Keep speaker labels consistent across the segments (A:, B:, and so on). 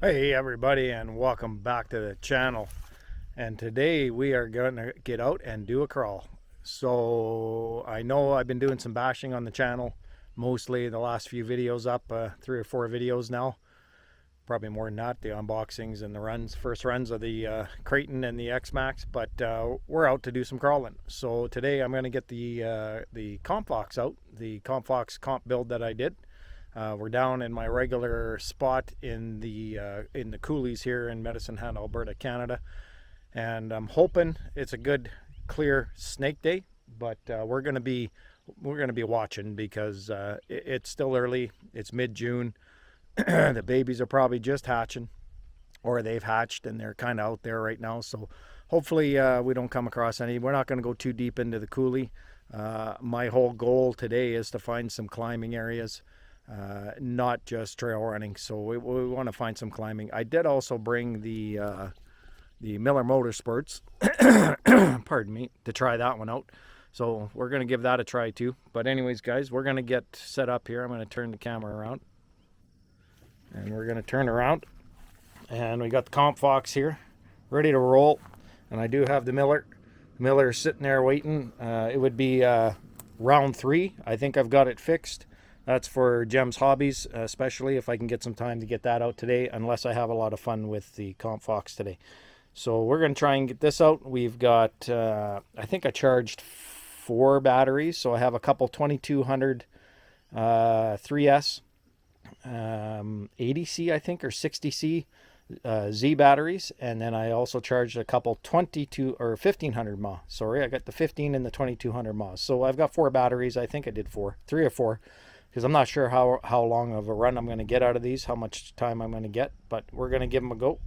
A: Hey everybody, and welcome back to the channel. And today we are going to get out and do a crawl. So I know I've been doing some bashing on the channel, mostly the last few videos up, 3 or 4 videos now, probably more than that, the unboxings and the runs, first runs of the Creighton and the X-Max. But we're out to do some crawling. So today I'm going to get the Comp Fox out, the Comp Fox comp build that I did. We're down in my regular spot in the Coulees here in Medicine Hat, Alberta, Canada, and I'm hoping it's a good, clear snake day. But we're gonna be watching because it's still early. It's mid-June. The babies are probably just hatching, or they've hatched and they're kind of out there right now. So hopefully we don't come across any. We're not going to go too deep into the Coulee. My whole goal today is to find some climbing areas. Not just trail running, so we want to find some climbing. I did also bring the Miller Motorsports, pardon me, to try that one out. So we're going to give that a try too. But anyways, guys, we're going to get set up here. I'm going to turn the camera around, and we're going to turn around, and we got the Comp Fox here, ready to roll. And I do have the Miller sitting there waiting. It would be round 3. I think I've got it fixed. That's for Jem's Hobbies, especially if I can get some time to get that out today, unless I have a lot of fun with the Comp Fox today. So we're going to try and get this out. We've got, I think I charged 4 batteries. So I have a couple 2200 3S 80C, I think, or 60C Z batteries. And then I also charged a couple 1500 mAh. Sorry, I got the 15 and the 2200 mAh. So I've got 4 batteries. I think I did 3 or 4. Because I'm not sure how long of a run I'm going to get out of these, how much time I'm going to get, but we're going to give them a go,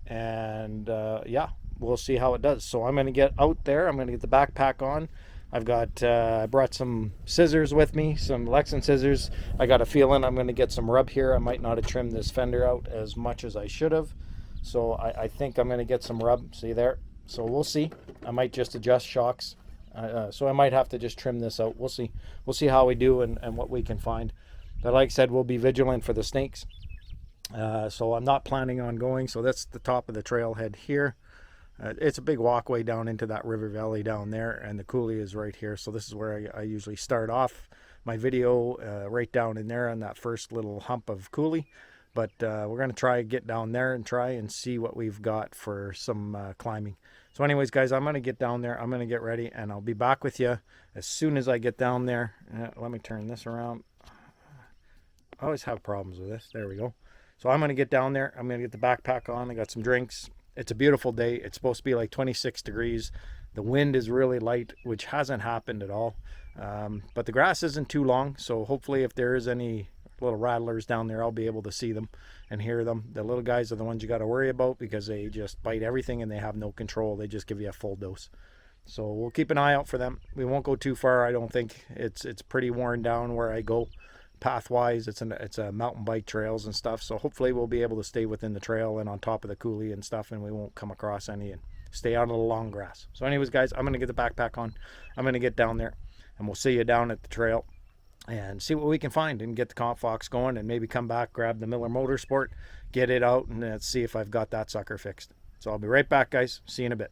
A: and yeah, we'll see how it does. So I'm going to get out there. I'm going to get the backpack on. I've got I brought some scissors with me, some Lexan scissors. I got a feeling I'm going to get some rub here. I might not have trimmed this fender out as much as I should have, so I think I'm going to get some rub. See there? So we'll see. I might just adjust shocks. So I might have to just trim this out. We'll see. We'll see how we do and what we can find. But like I said, we'll be vigilant for the snakes. So I'm not planning on going. So that's the top of the trailhead here. It's a big walkway down into that river valley down there, and the Coulee is right here. So this is where I usually start off my video, right down in there on that first little hump of Coulee. But we're going to try get down there and try and see what we've got for some climbing. So anyways, guys, I'm going to get down there. I'm going to get ready, and I'll be back with you as soon as I get down there. Let me turn this around. I always have problems with this. There we go. So I'm going to get down there. I'm going to get the backpack on. I got some drinks. It's a beautiful day. It's supposed to be like 26 degrees. The wind is really light, which hasn't happened at all. But the grass isn't too long, so hopefully if there is any little rattlers down there, I'll be able to see them and hear them. The little guys are the ones you got to worry about because they just bite everything and they have no control. They just give you a full dose. So we'll keep an eye out for them. We won't go too far, I don't think. It's pretty worn down where I go path-wise. It's a mountain bike trails and stuff. So hopefully we'll be able to stay within the trail and on top of the Coulee and stuff, and we won't come across any and stay out of the long grass. So anyways, guys, I'm going to get the backpack on. I'm going to get down there, and we'll see you down at the trail and see what we can find and get the Comp Fox going, and maybe come back, grab the Miller Motorsport, get it out, and let's see if I've got that sucker fixed. So I'll be right back, guys. See you in a bit.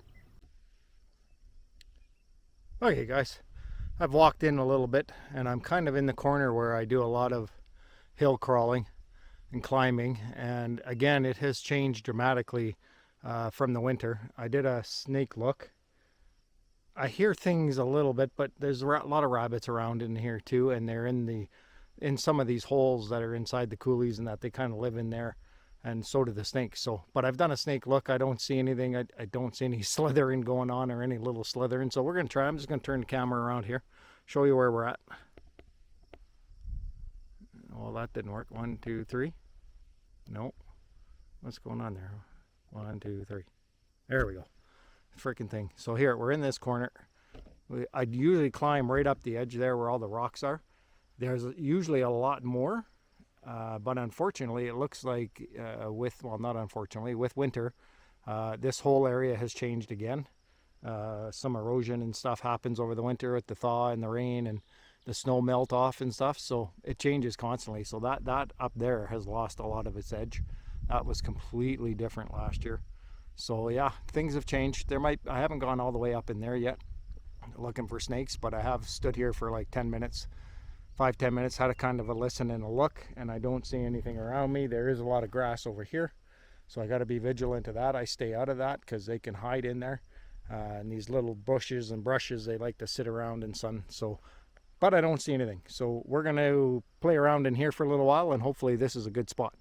A: Okay, guys, I've walked in a little bit, and I'm kind of in the corner where I do a lot of hill crawling and climbing, and again, it has changed dramatically from the winter. I did a snake look. I hear things a little bit, but there's a lot of rabbits around in here too, and they're in some of these holes that are inside the Coulees, and that they kind of live in there, and so do the snakes. So, but I've done a snake look. I don't see anything. I don't see any slithering going on or any little slithering. So we're gonna try. I'm just gonna turn the camera around here, show you where we're at. Well, that didn't work. 1, 2, 3. No, what's going on there? 1, 2, 3. There we go. Freaking thing. So here we're in this corner. I'd usually climb right up the edge there where all the rocks are. There's usually a lot more, but unfortunately it looks like with winter, this whole area has changed again. Some erosion and stuff happens over the winter with the thaw and the rain and the snow melt off and stuff, so it changes constantly. So that up there has lost a lot of its edge. That was completely different last year. So yeah, things have changed. I haven't gone all the way up in there yet looking for snakes, but I have stood here for like 10 minutes, 5-10 minutes, had a kind of a listen and a look, and I don't see anything around me. There is a lot of grass over here, so I got to be vigilant of that. I stay out of that because they can hide in there. And these little bushes and brushes, they like to sit around in sun. So, but I don't see anything. So we're going to play around in here for a little while, and hopefully this is a good spot.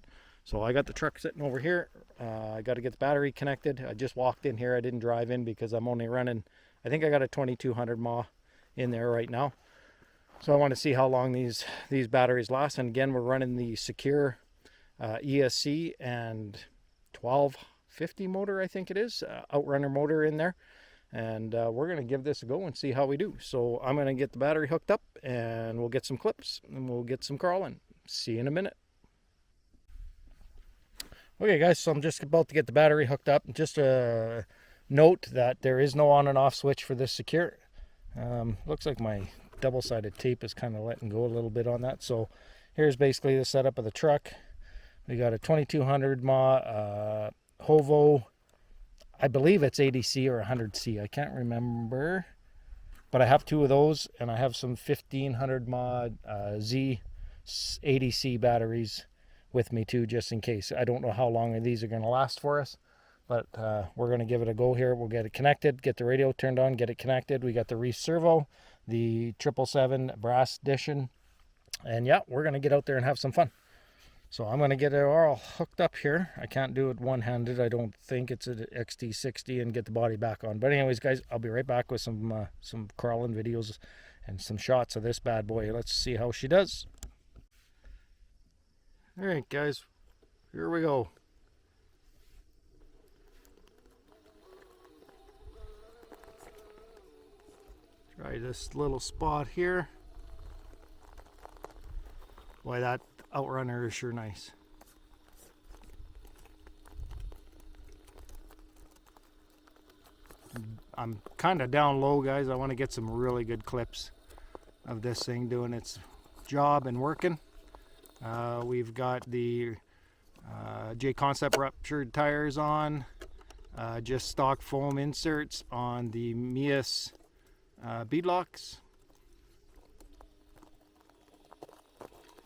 A: So I got the truck sitting over here. I got to get the battery connected. I just walked in here. I didn't drive in because I'm only running, I think I got a 2200 mAh in there right now. So I want to see how long these batteries last. And again, we're running the Secure ESC and 1250 motor, I think it is, Outrunner motor in there. And we're going to give this a go and see how we do. So I'm going to get the battery hooked up, and we'll get some clips, and we'll get some crawling. See you in a minute. Okay guys, so I'm just about to get the battery hooked up. Just a note that there is no on and off switch for this Secure. Looks like my double-sided tape is kind of letting go a little bit on that. So here's basically the setup of the truck. We got a 2200 mAh Hovo. I believe it's 80C or 100C. I can't remember. But I have two of those, and I have some 1500 mAh Z 80C batteries with me too, just in case. I don't know how long these are going to last for us, but we're going to give it a go here. We'll get it connected, get the radio turned on, get it connected. We got the Reese servo, the 777 brass edition, and yeah, we're going to get out there and have some fun. So I'm going to get it all hooked up here. I can't do it one-handed. I don't think it's an XT60 and get the body back on. But anyways, guys, I'll be right back with some crawling videos and some shots of this bad boy. Let's see how she does. All right, guys, here we go. Try this little spot here. Boy, that Outrunner is sure nice. I'm kind of down low, guys. I want to get some really good clips of this thing doing its job and working. We've got the J-Concept ruptured tires on, just stock foam inserts on the Mias beadlocks.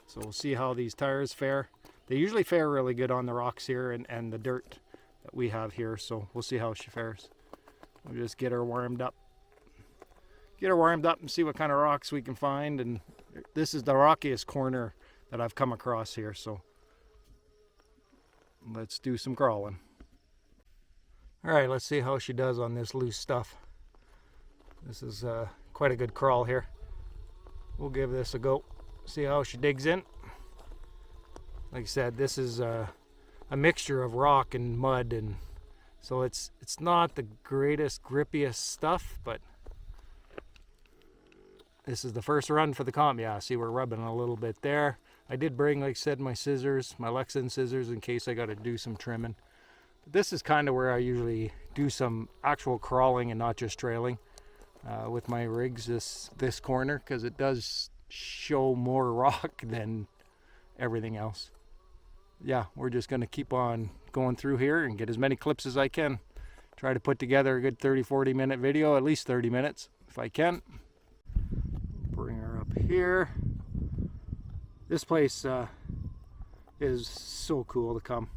A: So we'll see how these tires fare. They usually fare really good on the rocks here and the dirt that we have here, so we'll see how she fares. We'll just get her warmed up. Get her warmed up and see what kind of rocks we can find. And this is the rockiest corner that I've come across here, so let's do some crawling. All right, let's see how she does on this loose stuff. This is quite a good crawl here. We'll give this a go, see how she digs in. Like I said, this is a mixture of rock and mud, and so it's not the greatest, grippiest stuff, but this is the first run for the comp. Yeah, see, we're rubbing a little bit there. I did bring, like I said, my scissors, my Lexan scissors, in case I got to do some trimming. But this is kind of where I usually do some actual crawling and not just trailing with my rigs, this corner, because it does show more rock than everything else. Yeah, we're just going to keep on going through here and get as many clips as I can. Try to put together a good 30-40 minute video, at least 30 minutes if I can. Bring her up here. This place is so cool to come.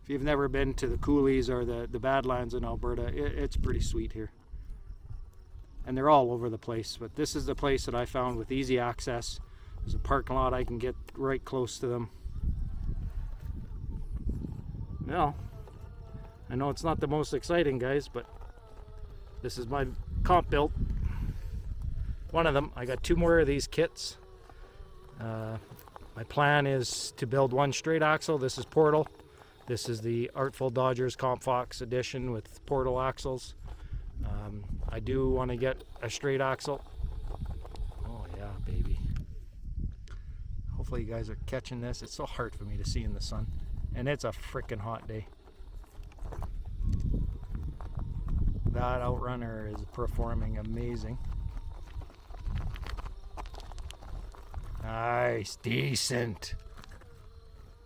A: If you've never been to the Coulees or the Badlands in Alberta, it's pretty sweet here. And they're all over the place, but this is the place that I found with easy access. There's a parking lot, I can get right close to them. Well, I know it's not the most exciting, guys, but this is my comp build. One of them. I got two more of these kits. My plan is to build one straight axle. This is Portal. This is the Artful Dodgers Comp Fox edition with Portal axles. I do want to get a straight axle. Oh yeah, baby. Hopefully you guys are catching this. It's so hard for me to see in the sun. And it's a freaking hot day. That Outrunner is performing amazing. Nice, decent.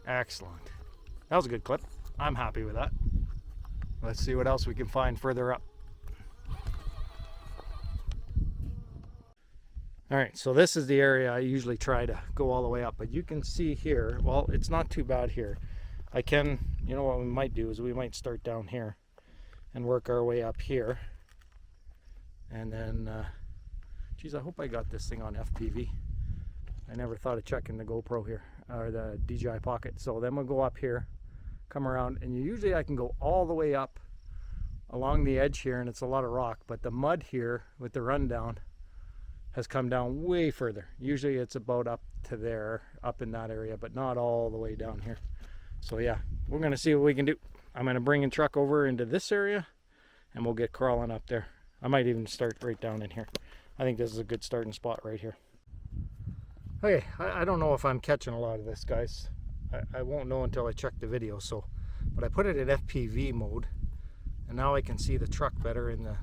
A: Excellent. That was a good clip. I'm happy with that. Let's see what else we can find further up. All right, so this is the area I usually try to go all the way up, but you can see here, well, it's not too bad here. I can, you know what we might do is we might start down here and work our way up here. And then, geez, I hope I got this thing on FPV. I never thought of checking the GoPro here, or the DJI Pocket. So then we'll go up here, come around, and usually I can go all the way up along the edge here, and it's a lot of rock, but the mud here with the rundown has come down way further. Usually it's about up to there, up in that area, but not all the way down here. So yeah, we're gonna see what we can do. I'm gonna bring a truck over into this area and we'll get crawling up there. I might even start right down in here. I think this is a good starting spot right here. Okay, I don't know if I'm catching a lot of this, guys. I won't know until I check the video, so, but I put it in FPV mode and now I can see the truck better in the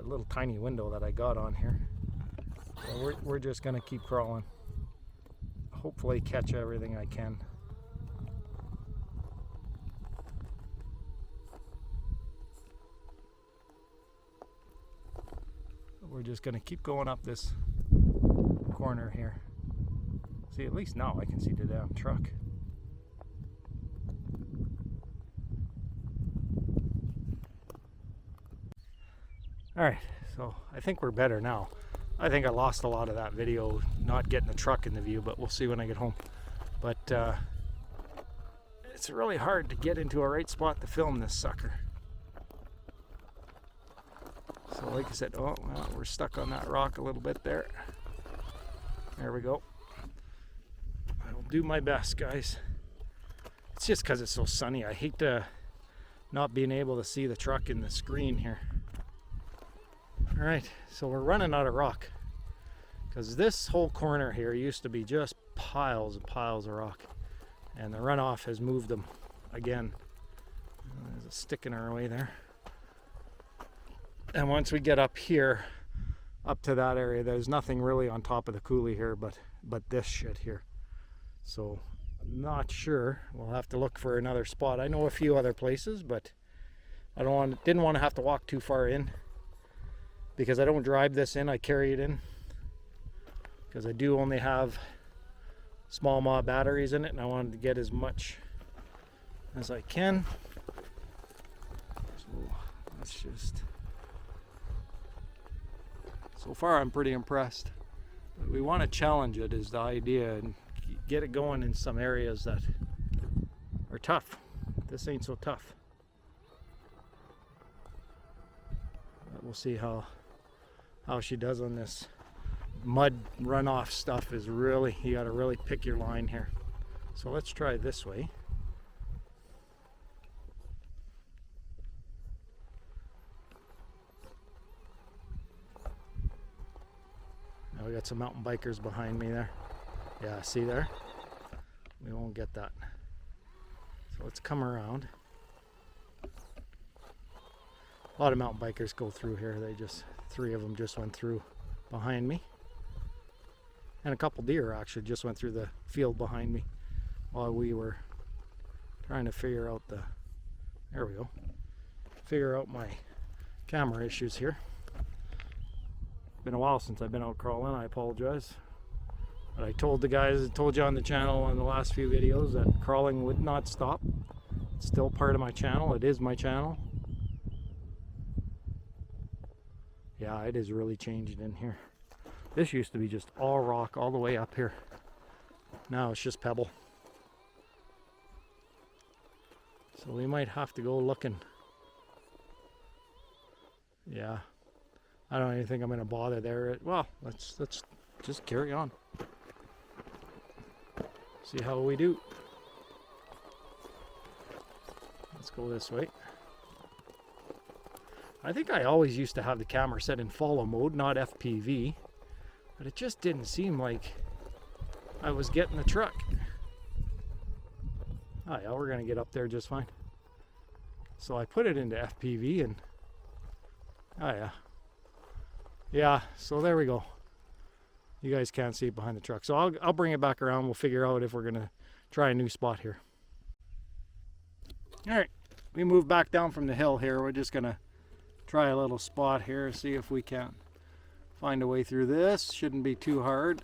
A: little tiny window that I got on here. So we're just gonna keep crawling. Hopefully catch everything I can. We're just gonna keep going up this corner here. See, at least now I can see the damn truck. Alright, so I think we're better now. I think I lost a lot of that video not getting the truck in the view, but we'll see when I get home. But it's really hard to get into a right spot to film this sucker. So like I said, oh, well, we're stuck on that rock a little bit there. There we go. I'll do my best, guys. It's just because it's so sunny. I hate not being able to see the truck in the screen here. Alright, so we're running out of rock because this whole corner here used to be just piles and piles of rock, and the runoff has moved them again. There's a stick in our way there. And once we get up here, up to that area, there's nothing really on top of the coulee here but this shit here. So I'm not sure. We'll have to look for another spot. I know a few other places, but I didn't want to have to walk too far in, because I don't drive this in, I carry it in, because I do only have small mod batteries in it, and I wanted to get as much as I can. So let's just, so far I'm pretty impressed, but we want to challenge it is the idea, and get it going in some areas that are tough. This ain't so tough. But we'll see how she does on this. Mud runoff stuff is really, you got to really pick your line here. So let's try this way. Now we got some mountain bikers behind me there. Yeah, see there? We won't get that. So let's come around. A lot of mountain bikers go through here. Three of them just went through behind me. And a couple deer actually just went through the field behind me while we were trying to figure out there we go. Figure out my camera issues here. Been a while since I've been out crawling, I apologize. But I told the guys, I told you on the channel in the last few videos that crawling would not stop. It's still part of my channel, it is my channel. Yeah, it is really changing in here. This used to be just all rock all the way up here. Now it's just pebble. So we might have to go looking. Yeah, I don't even think I'm going to bother there. Well, let's just carry on. See how we do. Let's go this way. I think I always used to have the camera set in follow mode, not FPV, but it just didn't seem like I was getting the truck. Oh yeah, we're gonna get up there just fine. So I put it into FPV and oh yeah. Yeah, so there we go. You guys can't see it behind the truck. So I'll bring it back around. We'll figure out if we're going to try a new spot here. All right, we move back down from the hill here. We're just going to try a little spot here, see if we can find a way through this. Shouldn't be too hard.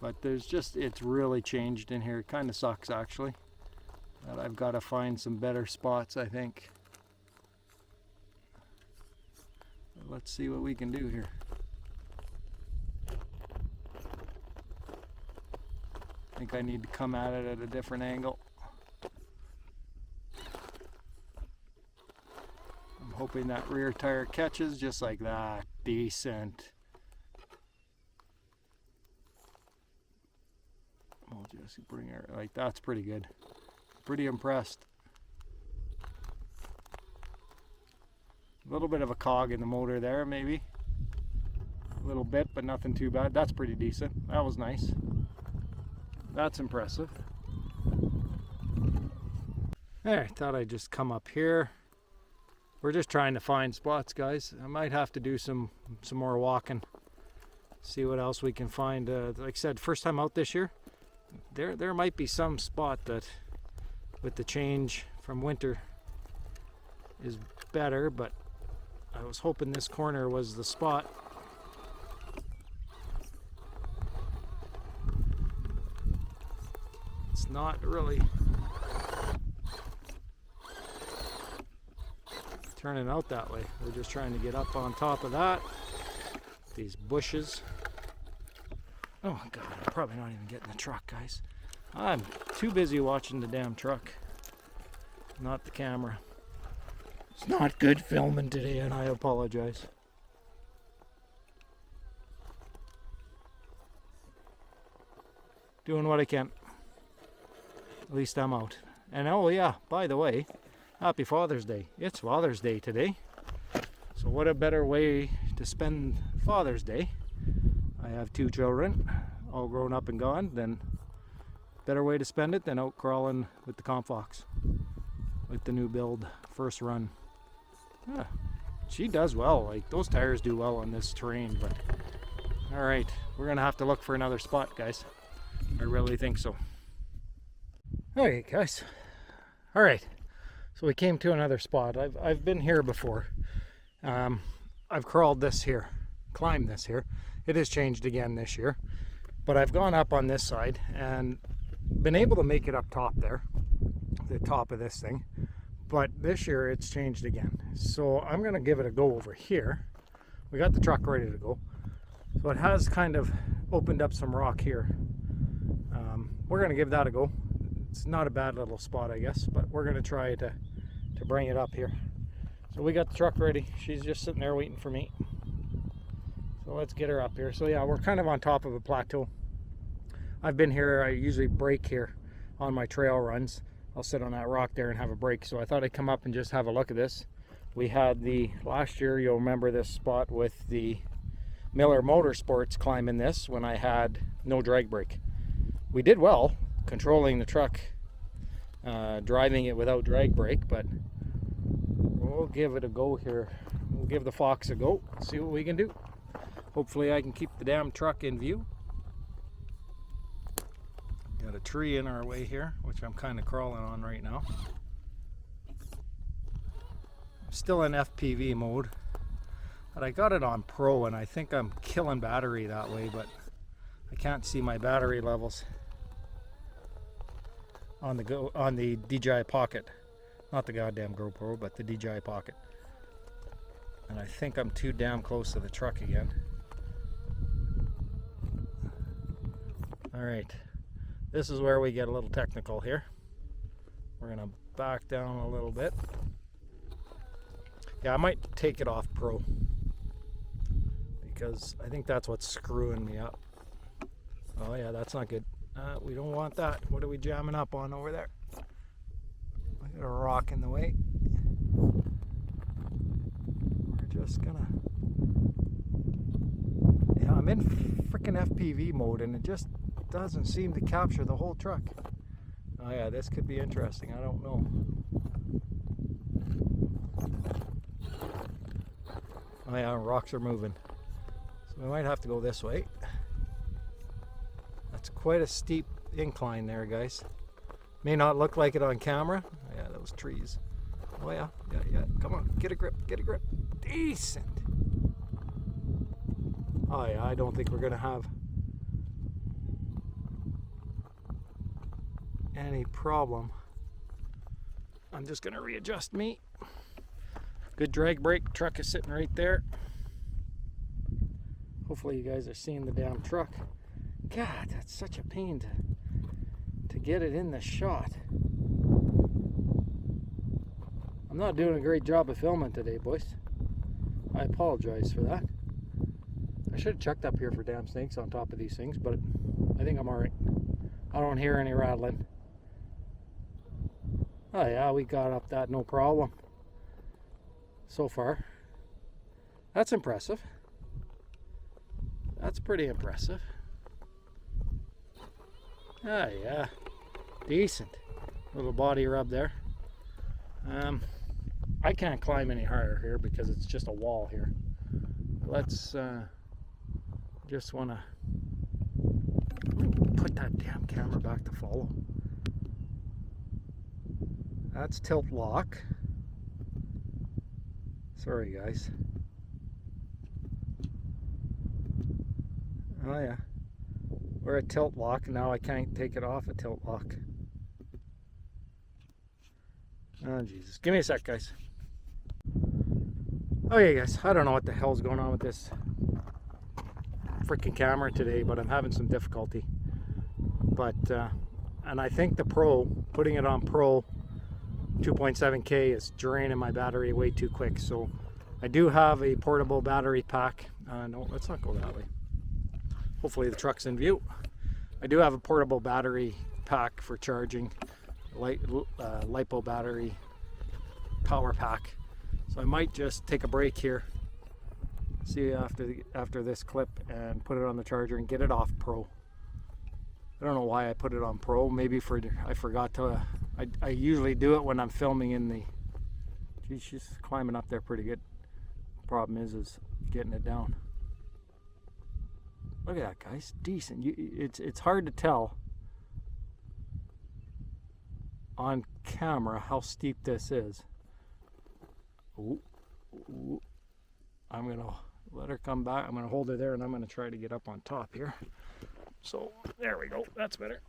A: But it's really changed in here. It kind of sucks actually. But I've got to find some better spots, I think. Let's see what we can do here. I think I need to come at it at a different angle. I'm hoping that rear tire catches just like that. Decent. We'll just bring it like that's pretty good. Pretty impressed. A little bit of a cog in the motor there, maybe. A little bit, but nothing too bad. That's pretty decent. That was nice. That's impressive. I thought I'd just come up here. We're just trying to find spots, guys. I might have to do some more walking. See what else we can find. Like I said, first time out this year. There might be some spot that, with the change from winter, is better, but I was hoping this corner was the spot. It's not really turning out that way. We're just trying to get up on top of that. These bushes. Oh God, I'm probably not even getting the truck, guys. I'm too busy watching the damn truck, not the camera. It's not good filming today, and I apologize. Doing what I can. At least I'm out. And oh yeah, by the way, happy Father's Day. It's Father's Day today. So what a better way to spend Father's Day. I have 2 children, all grown up and gone. Then better way to spend it than out crawling with the Comfox. With the new build, first run. Yeah, she does well. Like, those tires do well on this terrain, but alright, we're gonna have to look for another spot, guys. I really think so. Alright, guys. Alright, so we came to another spot. I've been here before. I've crawled this here, climbed this here. It has changed again this year, but I've gone up on this side and been able to make it up top there, the top of this thing. But this year it's changed again. So I'm gonna give it a go over here. We got the truck ready to go. So it has kind of opened up some rock here. We're gonna give that a go. It's not a bad little spot, I guess, but we're gonna try to bring it up here. So we got the truck ready. She's just sitting there waiting for me. So let's get her up here. So yeah, we're kind of on top of a plateau. I've been here, I usually brake here on my trail runs. I'll sit on that rock there and have a break. So I thought I'd come up and just have a look at this. We had last year, you'll remember this spot with the Miller Motorsports climbing this when I had no drag brake. We did well controlling the truck, driving it without drag brake, but we'll give it a go here. We'll give the Fox a go, see what we can do. Hopefully I can keep the damn truck in view. Got a tree in our way here, which I'm kind of crawling on right now. I'm still in FPV mode, but I got it on Pro, and I think I'm killing battery that way, but I can't see my battery levels on the DJI Pocket. Not the goddamn GoPro, but the DJI Pocket. And I think I'm too damn close to the truck again. Alright, this is where we get a little technical here. We're gonna back down a little bit. Yeah, I might take it off Pro, because I think that's what's screwing me up. Oh yeah, that's not good. We don't want that. What are we jamming up on over there? I got a rock in the way. We're just gonna... Yeah, I'm in freaking FPV mode and it just doesn't seem to capture the whole truck. Oh yeah, this could be interesting. I don't know. Oh yeah, rocks are moving. So we might have to go this way. quite a steep incline there, guys. May not look like it on camera. Yeah, those trees. Oh yeah, yeah. Come on, get a grip, get a grip. Decent. Oh yeah, I don't think we're gonna have any problem. I'm just gonna readjust me. Good drag brake. Truck is sitting right there. Hopefully you guys are seeing the damn truck. God, that's such a pain to get it in the shot. I'm not doing a great job of filming today, boys. I apologize for that. I should have checked up here for damn snakes on top of these things, but I think I'm alright. I don't hear any rattling. Oh yeah, we got up that no problem. So far. That's impressive. That's pretty impressive. Ah yeah, decent. Little body rub there. I can't climb any higher here because it's just a wall here. Let's just want to put that damn camera back to follow. That's tilt lock. Sorry guys. Oh yeah, we're at tilt lock. Now I can't take it off at tilt lock. Oh Jesus, give me a sec guys. Okay guys, I don't know what the hell's going on with this freaking camera today, but I'm having some difficulty. But and I think the Pro, putting it on Pro 2.7K is draining my battery way too quick. So I do have a portable battery pack. No, let's not go that way. Hopefully the truck's in view. I do have a portable battery pack for charging, LiPo battery power pack. So I might just take a break here, see after this clip, and put it on the charger and get it off Pro. I don't know why I put it on Pro. Maybe I forgot to. I usually do it when I'm filming in the. Geez, she's climbing up there pretty good. Problem is getting it down. Look at that, guys. Decent. It's hard to tell on camera how steep this is. Ooh, ooh. I'm gonna let her come back. I'm gonna hold her there, and I'm gonna try to get up on top here. So there we go. That's better.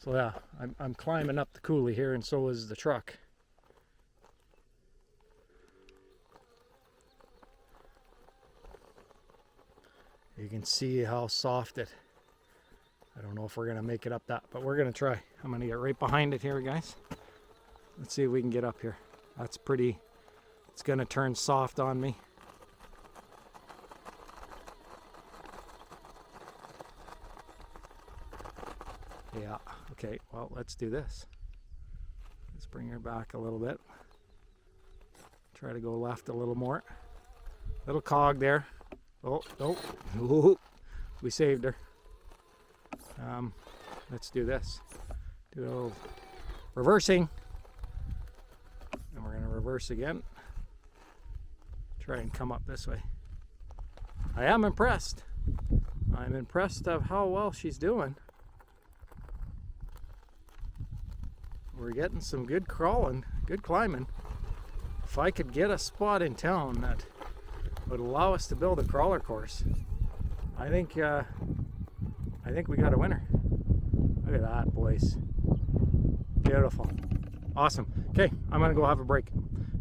A: So yeah, I'm climbing up the Coulee here, and so is the truck. You can see how soft it. I don't know if we're gonna make it up that, but we're gonna try. I'm gonna get right behind it here, guys. Let's see if we can get up here. That's pretty. It's gonna turn soft on me. Yeah, okay, well, let's do this. Let's bring her back a little bit. Try to go left a little more. Little cog there. Oh, oh, ooh, we saved her. Let's do this. Do a little reversing. And we're gonna reverse again. Try and come up this way. I am impressed. I'm impressed of how well she's doing. We're getting some good crawling, good climbing. If I could get a spot in town that would allow us to build a crawler course, I think we got a winner. Look at that, boys. Beautiful. Awesome. Okay, I'm gonna go have a break,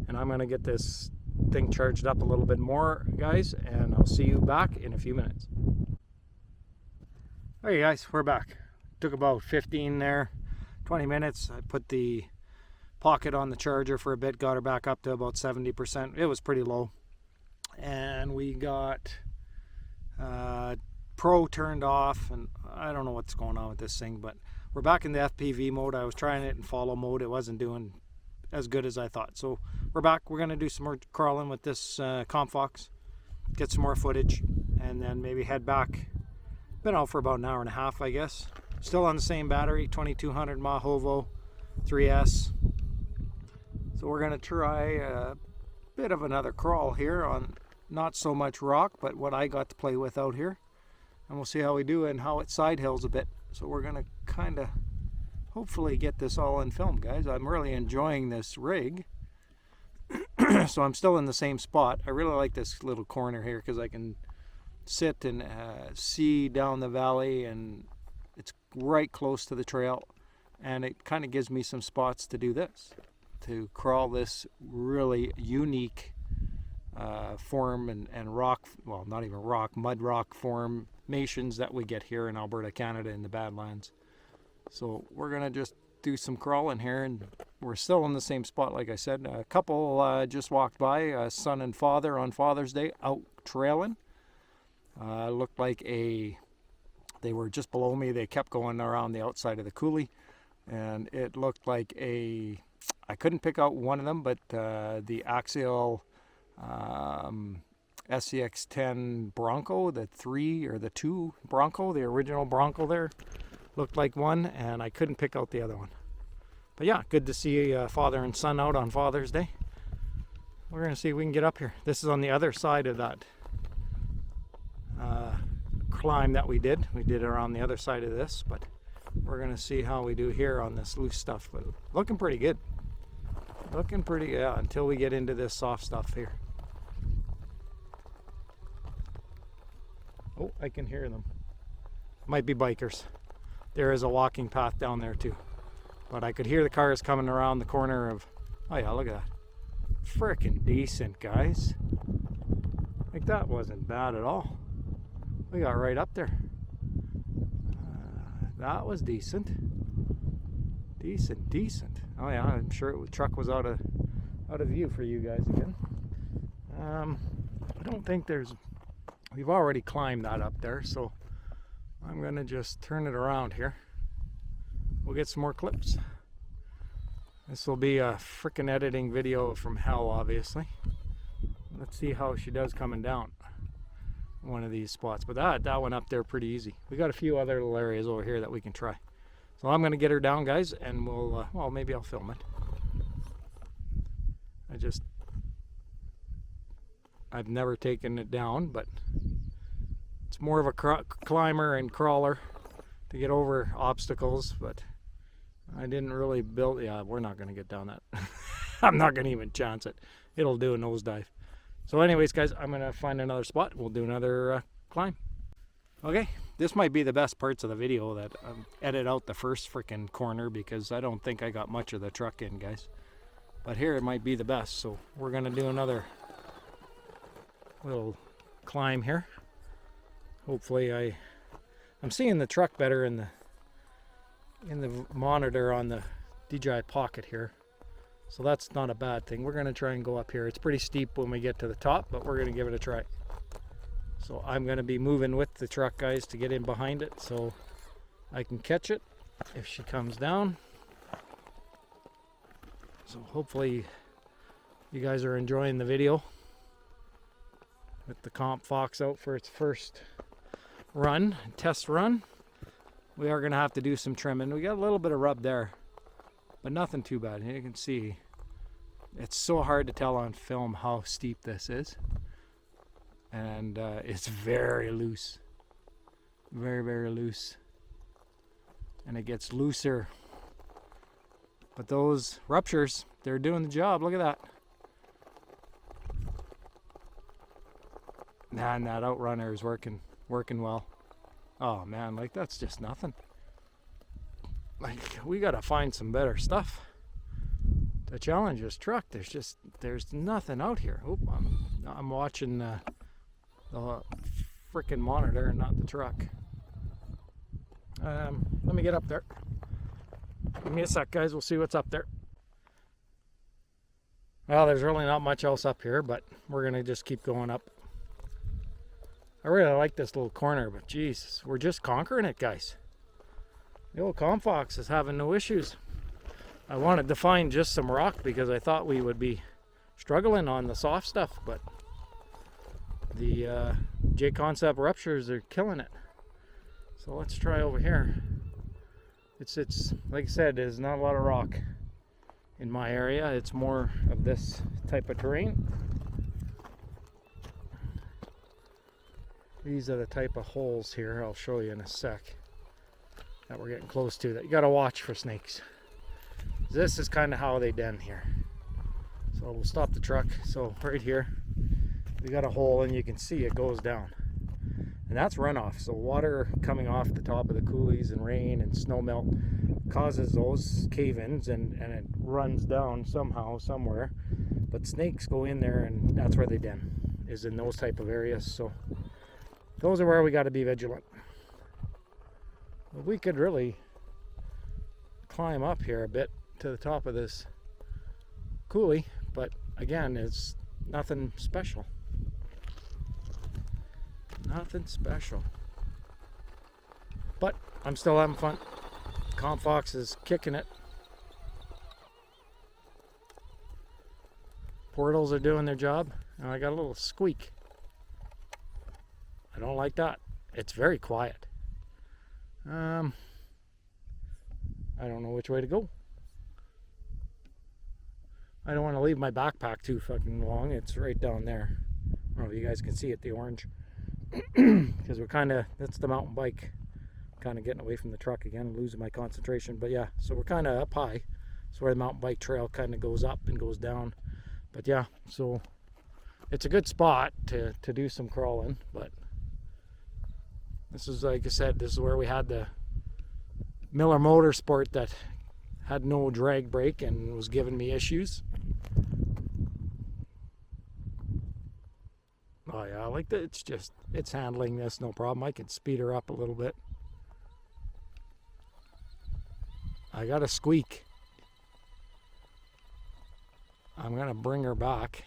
A: and I'm gonna get this thing charged up a little bit more, guys, and I'll see you back in a few minutes. Okay guys, we're back. Took about 20 minutes. I put the pocket on the charger for a bit, got her back up to about 70%. It was pretty low. And we got Pro turned off, and I don't know what's going on with this thing, but we're back in the FPV mode. I was trying it in follow mode. It wasn't doing as good as I thought. So we're back. We're going to do some more crawling with this Comfox, get some more footage, and then maybe head back. Been out for about an hour and a half, I guess. Still on the same battery, 2200 mAh Hovo 3S. So we're going to try a bit of another crawl here on not so much rock, but what I got to play with out here. and we'll see how we do and how it side hills a bit. So we're gonna kind of hopefully get this all in film, guys. I'm really enjoying this rig. So I'm still in the same spot. I really like this little corner here because I can sit and see down the valley, and it's right close to the trail, and it kind of gives me some spots to do this, to crawl this really unique form and rock, well, not even rock, mud rock formations that we get here in Alberta, Canada, in the Badlands. So we're gonna just do some crawling here, and we're still in the same spot. Like I said, a couple just walked by, son and father on Father's Day, out trailing. Looked like they were just below me. They kept going around the outside of the Coulee, and it looked like I couldn't pick out one of them, but the Axial SCX-10 Bronco, the 3 or the 2 Bronco, the original Bronco there, looked like one, and I couldn't pick out the other one. But yeah, good to see father and son out on Father's Day. We're going to see if we can get up here. This is on the other side of that climb that we did. We did it around the other side of this, but we're going to see how we do here on this loose stuff. But looking pretty good. Looking pretty, yeah, until we get into this soft stuff here. Oh, I can hear them. Might be bikers. There is a walking path down there too. But I could hear the cars coming around the corner of... Oh yeah, look at that. Frickin' decent, guys. Like, that wasn't bad at all. We got right up there. That was decent. Decent. Oh yeah, I'm sure the truck was out of view for you guys again. I don't think there's... We've already climbed that up there, so I'm gonna just turn it around here. We'll get some more clips. This will be a frickin' editing video from hell, obviously. Let's see how she does coming down one of these spots. But that one up there pretty easy. We got a few other little areas over here that we can try. So I'm gonna get her down, guys, and we'll well, maybe I'll film it. I've never taken it down, but it's more of a climber and crawler to get over obstacles, but I didn't really build... Yeah, we're not going to get down that. I'm not going to even chance it. It'll do a nosedive. So anyways, guys, I'm going to find another spot. We'll do another climb. Okay, this might be the best parts of the video, that edit out the first freaking corner, because I don't think I got much of the truck in, guys. But here it might be the best, so we're going to do another little climb here. Hopefully I'm seeing the truck better in the monitor on the DJI Pocket here, so that's not a bad thing. We're going to try and go up here. It's pretty steep when we get to the top, but we're going to give it a try. So I'm going to be moving with the truck, guys, to get in behind it so I can catch it if she comes down. So hopefully you guys are enjoying the video with the Comp Fox out for its first run, test run. We are going to have to do some trimming. We got a little bit of rub there, but nothing too bad. You can see it's so hard to tell on film how steep this is, and it's very loose, very loose, and it gets looser. But those ruptures, they're doing the job. Look at that. And that outrunner is working well. Oh man, like, that's just nothing. Like, we gotta find some better stuff to challenge this truck. There's nothing out here. Oh, I'm watching the frickin' monitor and not the truck. Let me get up there. Give me a sec, guys. We'll see what's up there. Well, there's really not much else up here, but we're gonna just keep going up. I really like this little corner, but Jesus, we're just conquering it, guys. The old Comfox is having no issues. I wanted to find just some rock because I thought we would be struggling on the soft stuff, but the J-Concept ruptures are killing it. So let's try over here. It's like I said, there's not a lot of rock in my area. It's more of this type of terrain. These are the type of holes here, I'll show you in a sec, that we're getting close to, that you gotta watch for snakes. This is kind of how they den here. So we'll stop the truck. So right here, we got a hole and you can see it goes down. And that's runoff. So water coming off the top of the coulees and rain and snow melt causes those cave-ins, and it runs down somehow, somewhere. But snakes go in there, and that's where they den, is in those type of areas. So those are where we got to be vigilant. But we could really climb up here a bit to the top of this coulee, but again, it's nothing special. Nothing special. But I'm still having fun. Comp Fox is kicking it. Portals are doing their job. And I got a little squeak. I don't like that. It's very quiet. I don't know which way to go. I don't want to leave my backpack too fucking long. It's right down there. I don't know if you guys can see it, the orange. Because we're kind of, that's the mountain bike. Kind of getting away from the truck again, losing my concentration. But yeah, so we're kind of up high. That's where the mountain bike trail kind of goes up and goes down. But yeah, so it's a good spot to do some crawling. But this is, like I said, this is where we had the Miller Motorsport that had no drag brake and was giving me issues. Oh yeah, like that. It's handling this no problem. I can speed her up a little bit. I got a squeak. I'm gonna bring her back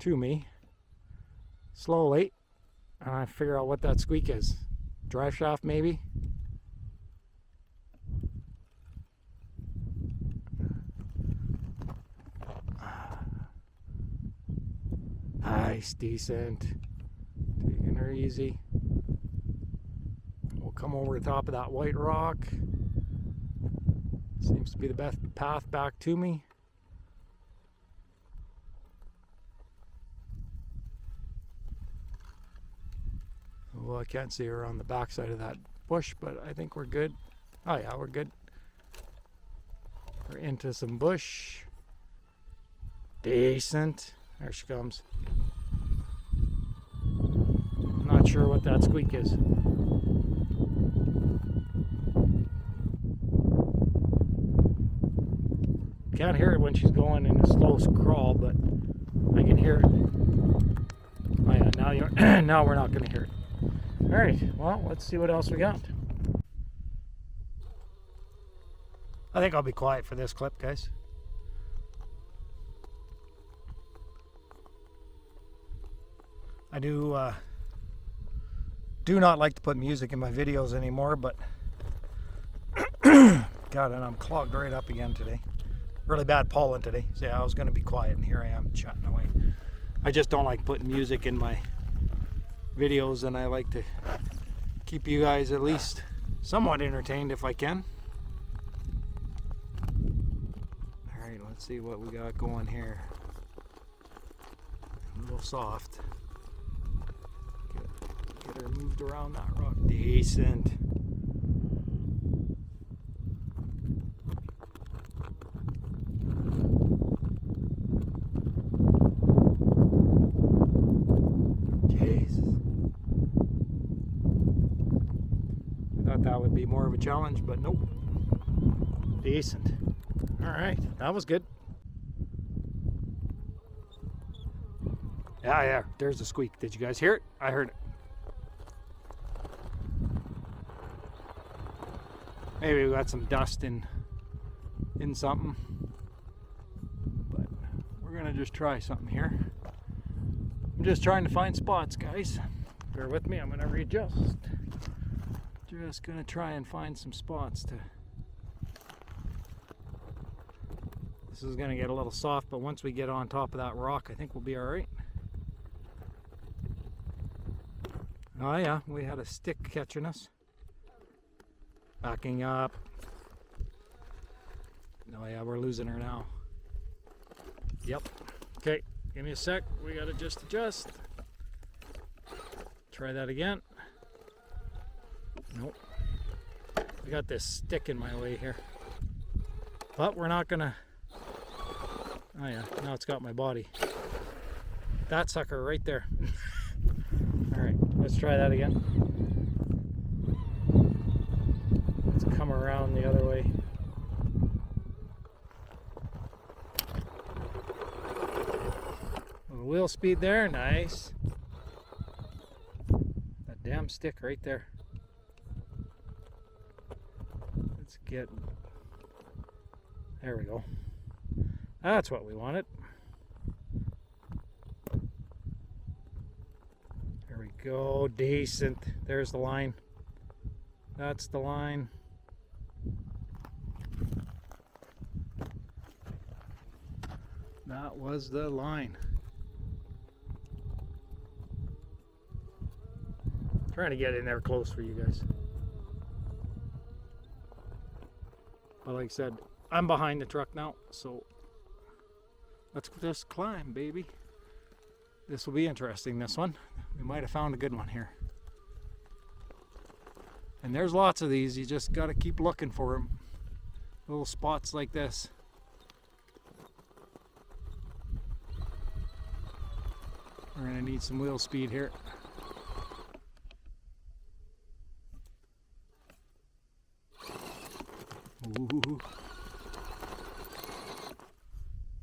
A: to me slowly, and I figure out what that squeak is. Drive shaft maybe. Nice, decent. Taking her easy. We'll come over the top of that white rock. Seems to be the best path back to me. Well, I can't see her on the back side of that bush, but I think we're good. Oh yeah, we're good. We're into some bush. Decent. There she comes. Not sure what that squeak is. Can't hear it when she's going in a slow crawl, but I can hear it. Oh yeah, now we're not going to hear it. All right, well, let's see what else we got. I think I'll be quiet for this clip, guys. I do not like to put music in my videos anymore, but God, and I'm clogged right up again today. Really bad pollen today. So yeah, I was going to be quiet, and here I am chatting away. I just don't like putting music in my videos, and I like to keep you guys at least somewhat entertained if I can. All right, let's see what we got going here. A little soft. Get her moved around that rock. Decent. Jeez. I thought that would be more of a challenge, but nope. Decent. Alright, that was good. Yeah, there's a squeak. Did you guys hear it? I heard it. Maybe we got some dust in something, but we're gonna just try something here. I'm just trying to find spots, guys. Bear with me, I'm gonna readjust. Just gonna try and find some spots to. This is gonna get a little soft, but once we get on top of that rock, I think we'll be all right. Oh yeah, we had a stick catching us. Backing up. Oh yeah, we're losing her now. Yep. Okay, give me a sec. We gotta just adjust. Try that again. Nope. We got this stick in my way here. But we're not gonna... Oh yeah, now it's got my body. That sucker right there. Alright, let's try that again. Let's come around the other way. Little wheel speed there, nice. That damn stick right there. Let's get... There we go. That's what we wanted. There we go, decent. There's the line. That's the line. That was the line. Trying to get in there close for you guys. But like I said, I'm behind the truck now, so let's just climb, baby. This will be interesting, this one. We might have found a good one here. And there's lots of these, you just got to keep looking for them. Little spots like this. We're going to need some wheel speed here. Ooh.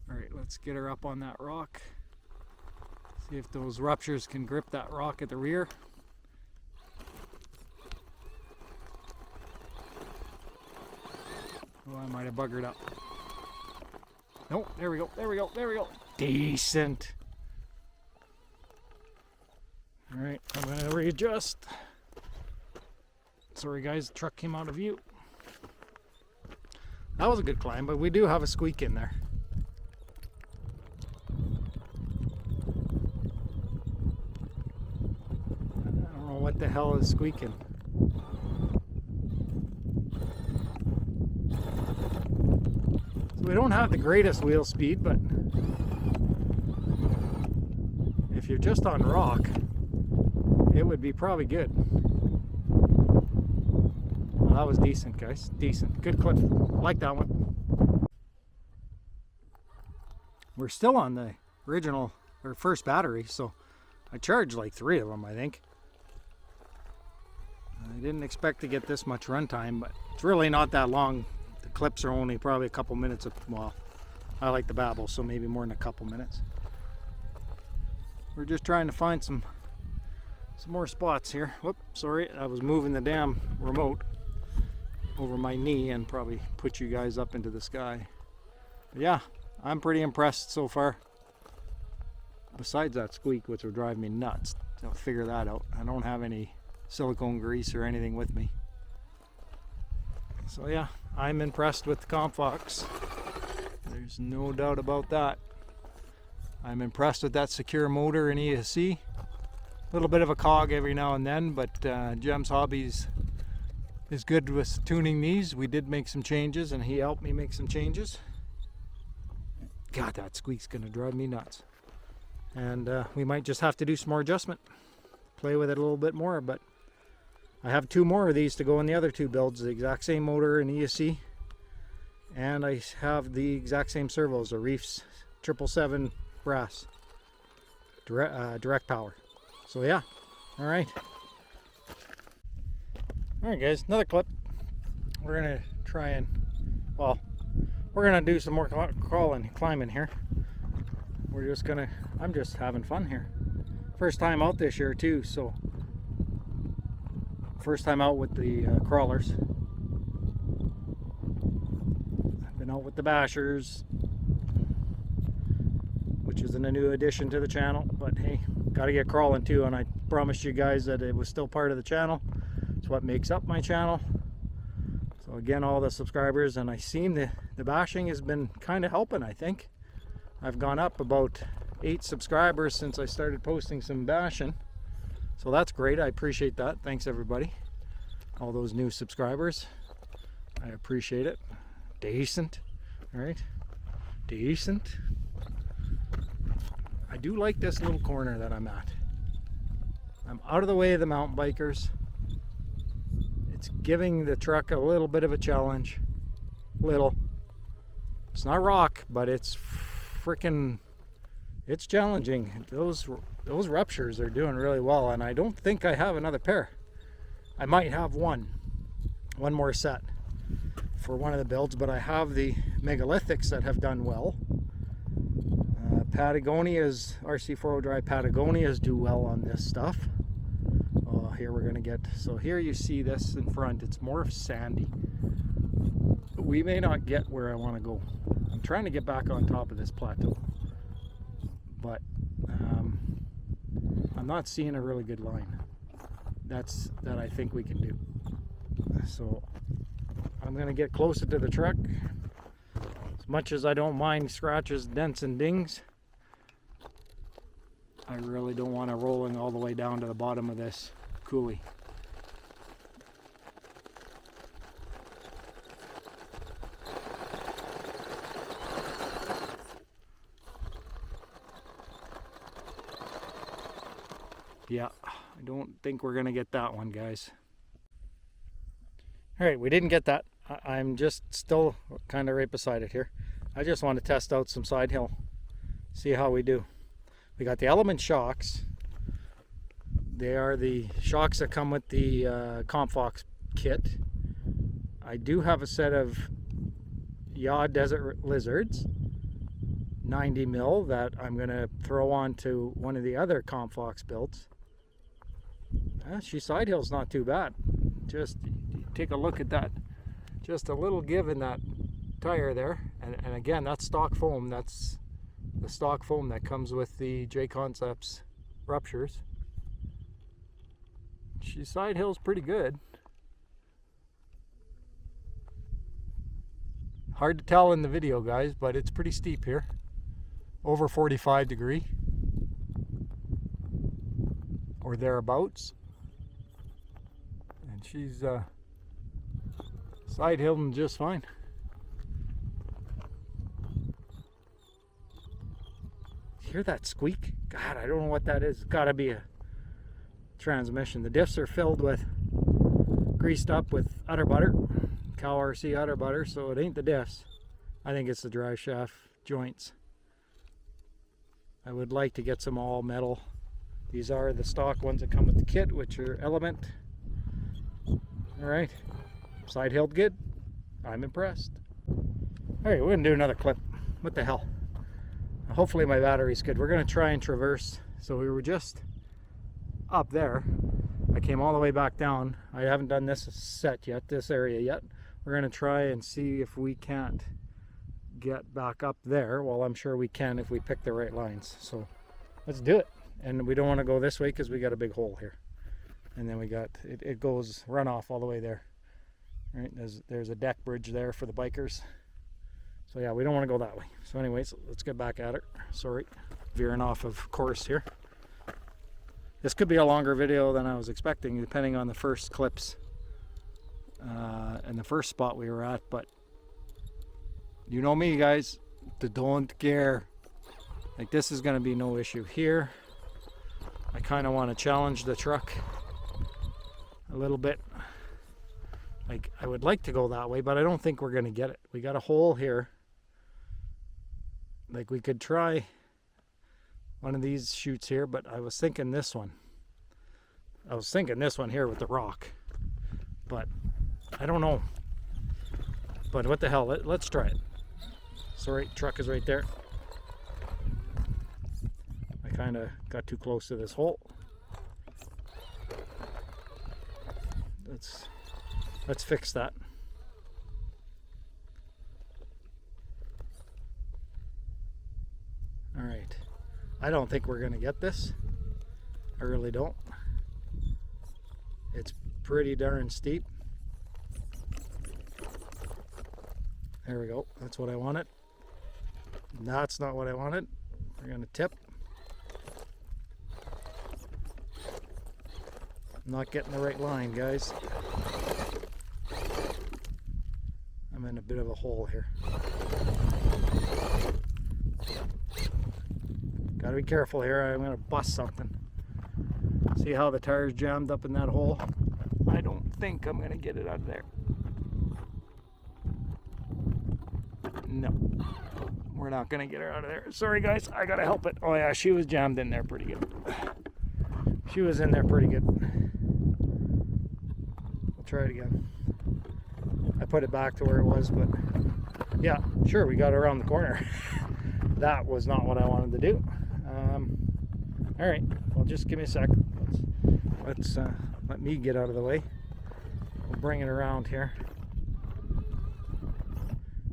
A: Alright, let's get her up on that rock. See if those ruptures can grip that rock at the rear. Oh, I might have buggered up. Nope, there we go, there we go, there we go. Decent. Alright, I'm going to readjust. Sorry guys, the truck came out of view. That was a good climb, but we do have a squeak in there. I don't know what the hell is squeaking. So we don't have the greatest wheel speed, but if you're just on rock, it would be probably good. Well, that was decent, guys. Decent. Good clip. Like that one. We're still on the original, or first battery, so I charged like 3 of them, I think. I didn't expect to get this much runtime, but it's really not that long. The clips are only probably a couple minutes of, well, I like the babble, so maybe more than a couple minutes. We're just trying to find some more spots here. Whoop, sorry, I was moving the damn remote over my knee and probably put you guys up into the sky. But yeah, I'm pretty impressed so far. Besides that squeak, which will drive me nuts. I'll figure that out. I don't have any silicone grease or anything with me. So yeah, I'm impressed with the Comfox. There's no doubt about that. I'm impressed with that secure motor and ESC. A little bit of a cog every now and then, but Jem's Hobbies is good with tuning these. We did make some changes and he helped me make some changes. God, that squeak's gonna drive me nuts. And we might just have to do some more adjustment. Play with it a little bit more, but I have 2 more of these to go in the other 2 builds. The exact same motor and ESC. And I have the exact same servos, the Reefs 777 brass. Direct power. So yeah, alright. Alright guys, another clip. We're gonna try and, well, we're gonna do some more crawling, climbing here. We're just gonna, I'm just having fun here. First time out this year too, so first time out with the crawlers. I've been out with the bashers, which is a new addition to the channel, but hey, gotta get crawling too, and I promised you guys that it was still part of the channel. It's what makes up my channel. So again, all the subscribers, and I seen the bashing has been kind of helping. I think I've gone up about 8 subscribers since I started posting some bashing, so that's great. I appreciate that. Thanks everybody, all those new subscribers. I appreciate it. Decent. All right, decent. I do like this little corner that I'm at. I'm out of the way of the mountain bikers. It's giving the truck a little bit of a challenge. Little. It's not rock, but it's freaking, it's challenging. Those ruptures are doing really well, and I don't think I have another pair. I might have one more set for one of the builds, but I have the megalithics that have done well. Patagonia's, RC4 Drive Patagonia's do well on this stuff. Oh, here we're gonna get, so here you see this in front, it's more sandy. We may not get where I want to go. I'm trying to get back on top of this plateau, but I'm not seeing a really good line that I think we can do. So I'm gonna get closer to the truck. As much as I don't mind scratches, dents, and dings, I really don't want to rolling all the way down to the bottom of this coulee. Yeah, I don't think we're gonna get that one, guys. All right, we didn't get that. I'm just still kind of right beside it here. I just want to test out some side hill, see how we do. We got the Element shocks. They are the shocks that come with the CompFox kit. I do have a set of HexaCorp Desert Lizards, 90 mil, that I'm going to throw onto one of the other CompFox builds. She side hill's not too bad. Just take a look at that. Just a little give in that tire there. And again, that's stock foam. That's the stock foam that comes with the J Concepts ruptures. She side hill's pretty good. Hard to tell in the video, guys, but it's pretty steep here. Over 45 degree. Or thereabouts. And she's side hilling just fine. Hear that squeak? God, I don't know what that is. It's gotta be a transmission. The diffs are filled with, greased up with udder butter, Cow RC udder butter, so it ain't the diffs. I think it's the drive shaft joints. I would like to get some all metal. These are the stock ones that come with the kit, which are Element. Alright, side hilled good. I'm impressed. Alright, we're gonna do another clip. What the hell? Hopefully my battery's good. We're gonna try and traverse. So we were just up there. I came all the way back down. I haven't done this set yet, this area yet. We're gonna try and see if we can't get back up there. Well, I'm sure we can if we pick the right lines. So let's do it. And we don't want to go this way because we got a big hole here. And then we got, it goes runoff all the way there. Right, there's a deck bridge there for the bikers. So yeah, we don't want to go that way. So anyways, let's get back at it. Sorry, veering off of course here. This could be a longer video than I was expecting, depending on the first clips and the first spot we were at. But you know me, guys, don't care. Like, this is going to be no issue here. I kind of want to challenge the truck a little bit. Like, I would like to go that way, but I don't think we're going to get it. We got a hole here. Like, we could try one of these chutes here, but I was thinking this one. I was thinking this one here with the rock, but I don't know. But what the hell, let's try it. Sorry, truck is right there. I kind of got too close to this hole. Let's fix that. All right. I don't think we're going to get this. I really don't. It's pretty darn steep. There we go. That's what I wanted. That's not what I wanted. We're going to tip. I'm not getting the right line, guys. I'm in a bit of a hole here. Gotta be careful here. I'm gonna bust something. See how the tire's jammed up in that hole? I don't think I'm gonna get it out of there. No, we're not gonna get her out of there. Sorry guys, I gotta help it. Oh yeah, she was jammed in there pretty good. She was in there pretty good. We'll try it again. I put it back to where it was, but yeah, sure, we got around the corner. That was not what I wanted to do. All right, well, just give me a sec. Let's let me get out of the way. We'll bring it around here.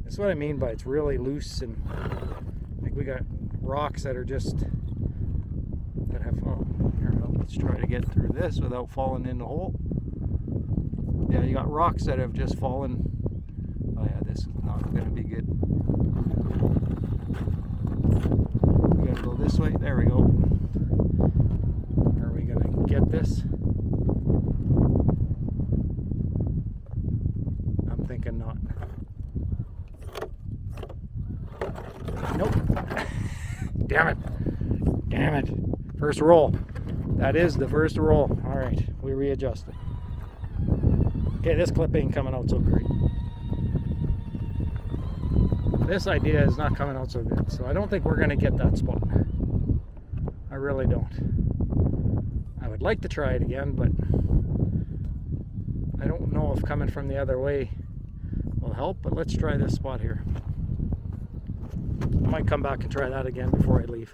A: That's what I mean by it's really loose, and like we got rocks that are just that have. Oh, here, let's try to get through this without falling in the hole. Yeah, you got rocks that have just fallen. Oh yeah, this is not going to be good. We gotta go this way. There we go. Are we gonna get this? I'm thinking not. Nope. Damn it. Damn it. First roll. That is the first roll. All right, we readjust it. Okay, this clip ain't coming out so great. This idea is not coming out so good, so I don't think we're gonna get that spot. I really don't. I would like to try it again, but I don't know if coming from the other way will help, but let's try this spot here. I might come back and try that again before I leave.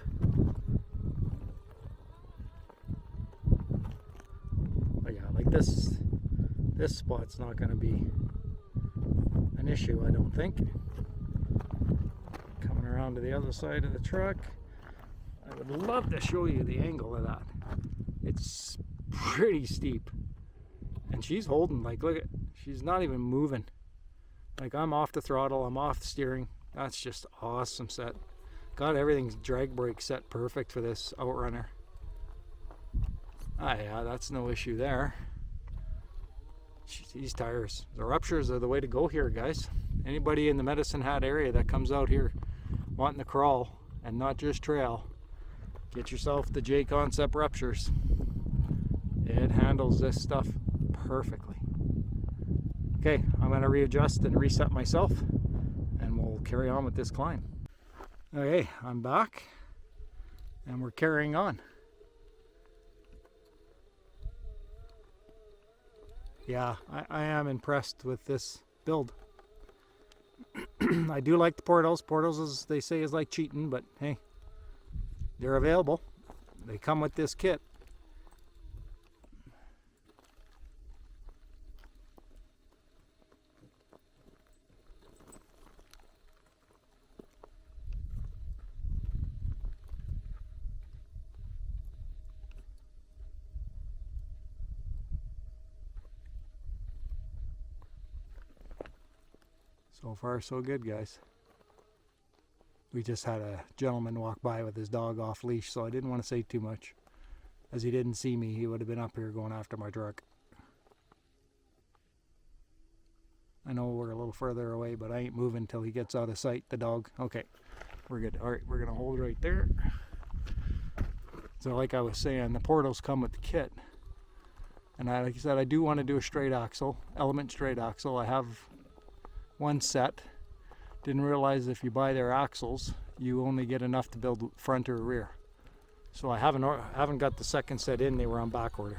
A: But yeah, like this spot's not going to be an issue, I don't think. Coming around to the other side of the truck. I would love to show you the angle of that. It's pretty steep. And she's holding, like, look at, she's not even moving. Like, I'm off the throttle, I'm off the steering. That's just awesome set. Got everything's drag brake set perfect for this outrunner. Ah yeah, that's no issue there. These tires, the ruptures are the way to go here, guys. Anybody in the Medicine Hat area that comes out here wanting to crawl and not just trail, get yourself the J Concept ruptures. It handles this stuff perfectly. Okay, I'm going to readjust and reset myself, and we'll carry on with this climb. Okay, I'm back, and we're carrying on. Yeah, I am impressed with this build. I do like the portals. Portals, as they say, is like cheating, but hey, they're available. They come with this kit. So far, so good, guys. We just had a gentleman walk by with his dog off leash, so I didn't want to say too much. As he didn't see me, he would have been up here going after my truck. I know we're a little further away, but I ain't moving until he gets out of sight, the dog. Okay, we're good. All right, we're going to hold right there. So like I was saying, the portals come with the kit. And like I said, I do want to do a straight axle, element straight axle. I have one set. Didn't realize if you buy their axles, you only get enough to build front or rear. So I haven't got the second set in. They were on back order.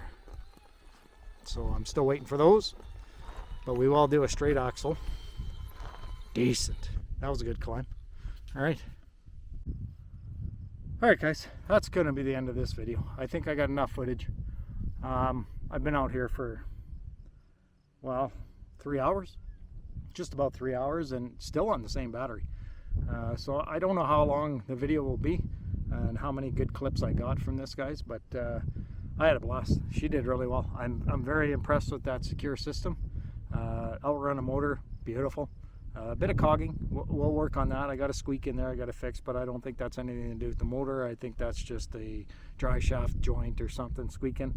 A: So I'm still waiting for those. But we will do a straight axle. Decent. That was a good climb. All right. All right, guys. That's going to be the end of this video. I think I got enough footage. I've been out here for, well, 3 hours. Just about 3 hours, and still on the same battery. So I don't know how long the video will be and how many good clips I got from this, guys, but I had a blast. She did really well. I'm very impressed with that secure system. Outrun a motor, beautiful. A bit of cogging, we'll work on that. I got a squeak in there I got to fix, but I don't think that's anything to do with the motor. I think that's just a dry shaft joint or something squeaking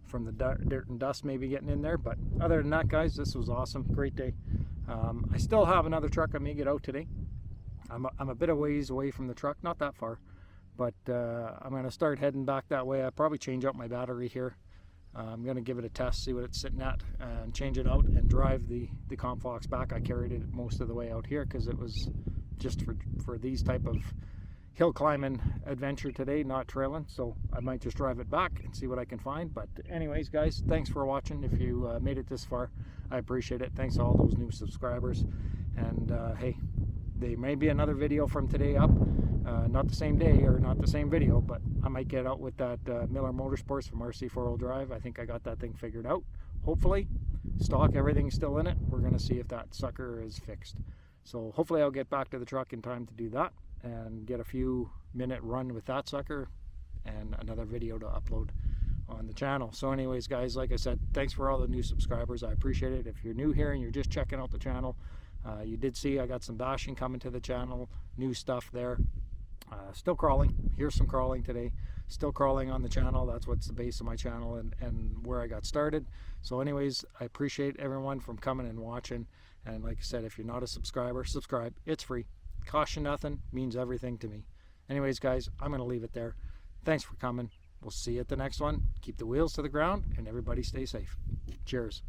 A: from the dirt and dust maybe getting in there. But other than that, guys, this was awesome. Great day. I still have another truck I may get out today. I'm a bit of ways away from the truck, not that far, but I'm going to start heading back that way. I'll probably change out my battery here I'm going to give it a test, see what it's sitting at, and change it out and drive the Comfox back. I carried it most of the way out here because it was just for these type of hill climbing adventure today, not trailing. So I might just drive it back and see what I can find. But anyways, guys, thanks for watching. If you made it this far, I appreciate it. Thanks to all those new subscribers. And hey, there may be another video from today up. Not the same day or not the same video, but I might get out with that Miller Motorsports from RC four-wheel drive. I think I got that thing figured out. Hopefully, stock, everything's still in it. We're going to see if that sucker is fixed. So hopefully I'll get back to the truck in time to do that and get a few minute run with that sucker and another video to upload on the channel. So anyways, guys, like I said, thanks for all the new subscribers. I appreciate it. If you're new here and you're just checking out the channel, you did see I got some bashing coming to the channel, new stuff there. Still crawling. Here's some crawling today. Still crawling on the channel. That's what's the base of my channel and where I got started. So anyways, I appreciate everyone from coming and watching. And like I said, if you're not a subscriber, subscribe. It's free. Costs you nothing. Means everything to me. Anyways, guys, I'm going to leave it there. Thanks for coming. We'll see you at the next one. Keep the wheels to the ground and everybody stay safe. Cheers.